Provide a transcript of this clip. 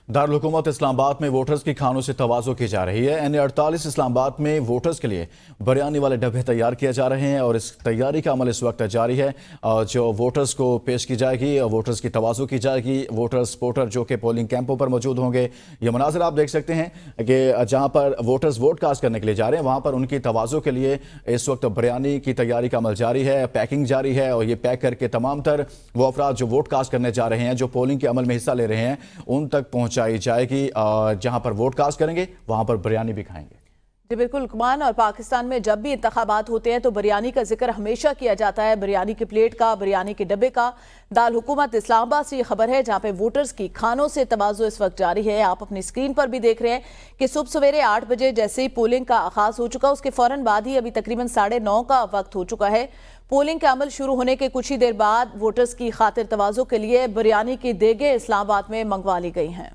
دارالحکومت اسلام آباد میں ووٹرز کی کھانوں سے تواضع کی جا رہی ہے۔ این48 اسلام آباد میں ووٹرز کے لیے بریانی والے ڈبے تیار کیے جا رہے ہیں اور اس تیاری کا عمل اس وقت جاری ہے، جو ووٹرز کو پیش کی جائے گی، ووٹرز کی تواضع کی جائے گی۔ ووٹرز سپورٹر جو کہ پولنگ کیمپوں پر موجود ہوں گے، یہ مناظر آپ دیکھ سکتے ہیں کہ جہاں پر ووٹرز ووٹ کاسٹ کرنے کے لیے جا رہے ہیں، وہاں پر ان کی تواضع کے لیے اس وقت بریانی کی تیاری کا عمل جاری ہے، پیکنگ جاری ہے، اور یہ پیک کر کے تمام تر وہ افراد جو ووٹ کاسٹ کرنے جا رہے ہیں، جو پولنگ کے عمل میں حصہ لے رہے ہیں، ان تک پہنچائی جائے گی۔ جہاں پر ووٹ کاسٹ کریں گے وہاں پر بریانی بھی کھائیں گے۔ جی بالکل عثمان، اور پاکستان میں جب بھی انتخابات ہوتے ہیں تو بریانی کا ذکر ہمیشہ کیا جاتا ہے، بریانی کی پلیٹ کا، بریانی کے ڈبے کا۔ دارالحکومت اسلام آباد سے یہ خبر ہے جہاں پہ ووٹرز کی کھانوں سے تواضع اس وقت جاری ہے۔ آپ اپنی اسکرین پر بھی دیکھ رہے ہیں کہ صبح سویرے 8 بجے جیسے ہی پولنگ کا آغاز ہو چکا، اس کے فوراً بعد ہی ابھی تقریباً 9:30 کا وقت ہو چکا ہے۔ پولنگ کا عمل شروع ہونے کے کچھ ہی دیر بعد ووٹرز کی خاطر تواضع کے لیے بریانی کی دیگیں اسلام آباد میں منگوا لی گئی ہیں۔